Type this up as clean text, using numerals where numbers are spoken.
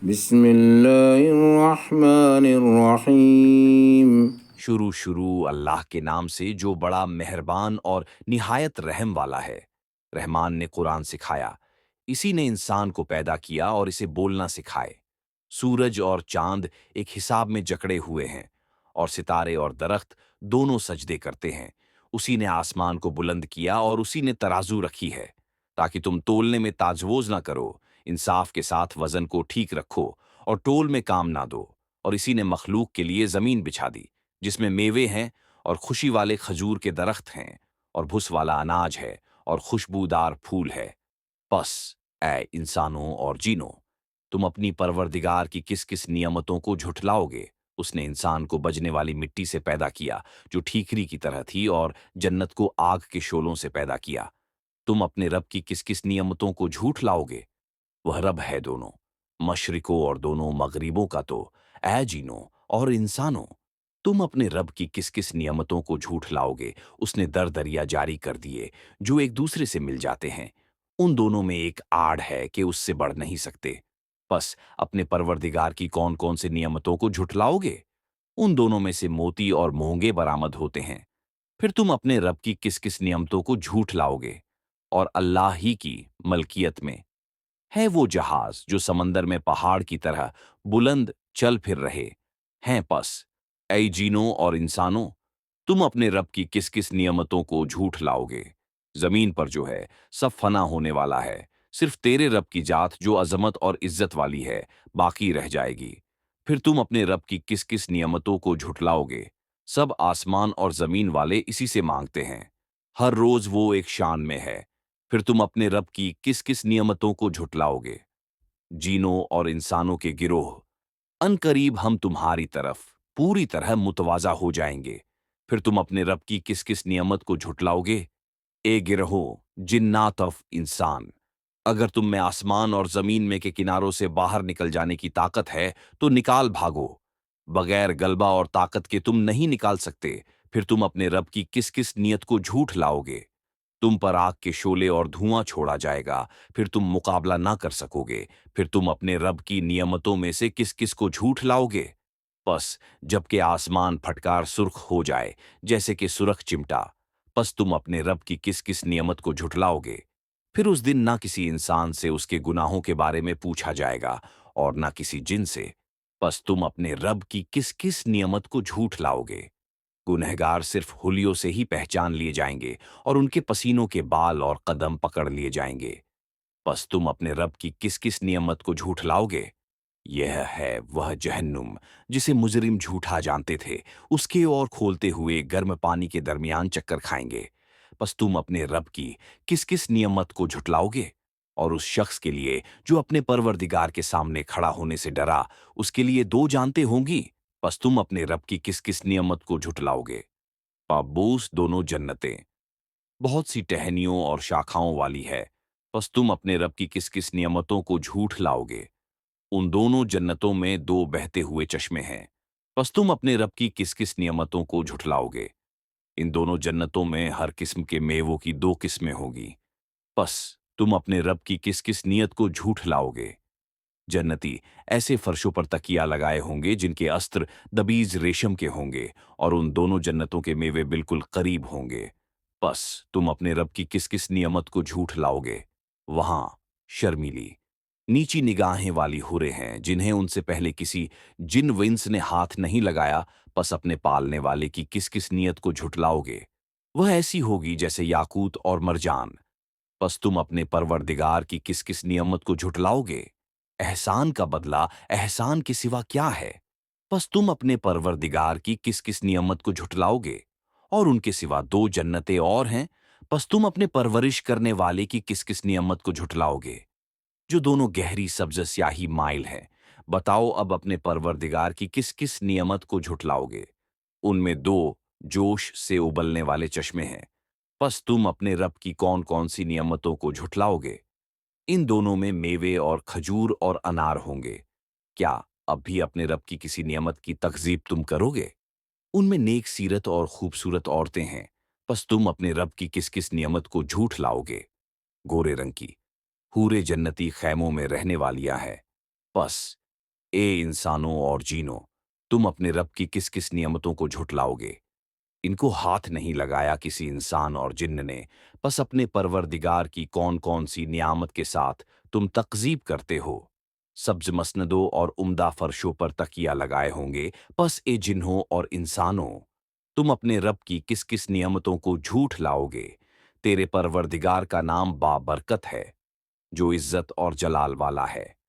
बिस्मिल्लाहिर्रहमानिर्रहीम। शुरू शुरू अल्लाह के नाम से जो बड़ा मेहरबान और निहायत रहम वाला है। रहमान ने कुरान सिखाया, इसी ने इंसान को पैदा किया और इसे बोलना सिखाए। सूरज और चांद एक हिसाब में जकड़े हुए हैं और सितारे और दरख्त दोनों सजदे करते हैं। उसी ने आसमान को बुलंद किया और उसी ने तराजू रखी है ताकि तुम तोलने में ताजवोज ना करो। इंसाफ के साथ वजन को ठीक रखो और टोल में काम ना दो। और इसी ने मखलूक के लिए जमीन बिछा दी जिसमें मेवे हैं और खुशी वाले खजूर के दरख्त हैं और भुस वाला अनाज है और खुशबूदार फूल है। बस ऐ इंसानों और जीनों, तुम अपनी परवरदिगार की किस किस नियमतों को झुठलाओगे। उसने इंसान को बजने वाली मिट्टी से पैदा किया जो ठीकरी की तरह थी और जन्नत को आग के शोलों से पैदा किया। तुम अपने रब की किस किस नियमतों को झूठ लाओगे। वह रब है दोनों मशरिकों और दोनों मगरिबों का। तो ऐ जीनों और इंसानों, तुम अपने रब की किस किस नियमतों को झूठ लाओगे। उसने दर दरिया जारी कर दिए जो एक दूसरे से मिल जाते हैं। उन दोनों में एक आड़ है कि उससे बढ़ नहीं सकते। बस अपने परवरदिगार की कौन कौन से नियमतों को झुठलाओगे। उन दोनों में से मोती और मोंगे बरामद होते हैं। फिर तुम अपने रब की किस किस नियमतों को झूठ लाओगे। और अल्लाह ही की मलकियत में है वो जहाज जो समंदर में पहाड़ की तरह बुलंद चल फिर रहे हैं। पस ऐ जीनों और इंसानों, तुम अपने रब की किस किस नियमतों को झूठ लाओगे। जमीन पर जो है सब फना होने वाला है, सिर्फ तेरे रब की जात जो अजमत और इज्जत वाली है बाकी रह जाएगी। फिर तुम अपने रब की किस किस नियमतों को झुठलाओगे। सब आसमान और जमीन वाले इसी से मांगते हैं, हर रोज वो एक शान में है। फिर तुम अपने रब की किस किस नियमतों को झुठलाओगे। जीनों और इंसानों के गिरोह, अनकरीब हम तुम्हारी तरफ पूरी तरह मुतवाजा हो जाएंगे। फिर तुम अपने रब की किस किस नियमत को झुठलाओगे। ए गिरहो जिन्नात ऑफ इंसान, अगर तुम में आसमान और जमीन में के किनारों से बाहर निकल जाने की ताकत है तो निकाल भागो। बगैर गलबा और ताकत के तुम नहीं निकाल सकते। फिर तुम अपने रब की किस किस नियत को झूठ लाओगे। तुम पर आग के शोले और धुआं छोड़ा जाएगा, फिर तुम मुकाबला ना कर सकोगे। फिर तुम अपने रब की नियमतों में से किस किस को झूठ लाओगे। बस जबकि आसमान फटकार सुर्ख हो जाए जैसे कि सुरख चिमटा, बस तुम अपने रब की किस किस नियमत को झुठलाओगे। फिर उस दिन ना किसी इंसान से उसके गुनाहों के बारे में पूछा जाएगा और ना किसी जिन से। बस तुम अपने रब की किस किस नियमत को झूठ लाओगे। गुनहगार सिर्फ हुलियों से ही पहचान लिए जाएंगे और उनके पसीनों के बाल और कदम पकड़ लिए जाएंगे। बस तुम अपने रब की किस किस नियमत को झूठ लाओगे। यह है वह जहन्नुम जिसे मुजरिम झूठा जानते थे, उसके और खोलते हुए गर्म पानी के दरमियान चक्कर खाएंगे। बस तुम अपने रब की किस किस नियमत को झुठलाओगे। और उस शख्स के लिए जो अपने परवरदिगार के सामने खड़ा होने से डरा, उसके लिए दो जानते होंगी। बस तुम अपने रब की किस किस नियमत को झुठलाओगे। पाबूस दोनों जन्नतें बहुत सी टहनियों और शाखाओं वाली है। बस तुम अपने रब की किस किस नियमतों को झूठ लाओगे। उन दोनों जन्नतों में दो बहते हुए चश्मे हैं। बस तुम अपने रब की किस किस नियमतों को झुठलाओगे। इन दोनों जन्नतों में हर किस्म के मेवों की दो किस्में होगी। बस तुम अपने रब की किस किस नियत को झूठ लाओगे। जन्नती ऐसे फर्शों पर तकिया लगाए होंगे जिनके अस्त्र दबीज रेशम के होंगे और उन दोनों जन्नतों के मेवे बिल्कुल करीब होंगे। बस तुम अपने रब की किस किस नियमत को झूठ लाओगे। वहां शर्मीली नीची निगाहें वाली हुरे हैं जिन्हें उनसे पहले किसी जिन विंस ने हाथ नहीं लगाया। बस अपने पालने वाले की किस किस नियत को झुठलाओगे। वह ऐसी होगी जैसे याकूत और मरजान। बस तुम अपने परवरदिगार की किस किस नियमत को झुठलाओगे। एहसान का बदला एहसान के सिवा क्या है। बस तुम अपने परवरदिगार की किस किस नियमत को झुठलाओगे। और उनके सिवा दो जन्नतें और हैं। बस तुम अपने परवरिश करने वाले की किस किस नियमत को झुठलाओगे जो दोनों गहरी सब्ज स्याही माइल है। बताओ अब अपने परवरदिगार की किस किस नियमत को झुठलाओगे। उनमें दो जोश से उबलने वाले चश्मे हैं। बस तुम अपने रब की कौन कौन सी नियमतों को झुठलाओगे। इन दोनों में मेवे और खजूर और अनार होंगे। क्या अब भी अपने रब की किसी नियमत की तकजीब तुम करोगे। उनमें नेक सीरत और खूबसूरत औरतें हैं। बस तुम अपने रब की किस किस नियमत को झूठ लाओगे। गोरे रंग की हूरे जन्नती खैमों में रहने वालियां हैं। बस ए इंसानों और जीनों, तुम अपने रब की किस किस नियमतों को झुठलाओगे। इनको हाथ नहीं लगाया किसी इंसान और जिन्न ने, बस अपने परवरदिगार की कौन कौन सी नियामत के साथ तुम तकजीब करते हो। सब्ज मसनदों और उम्दा फर्शों पर तकिया लगाए होंगे, बस ए जिन्हों और इंसानों, तुम अपने रब की किस किस नियमतों को झूठ लाओगे। तेरे परवरदिगार का नाम बाबरकत है, जो इज्जत और जलाल वाला है।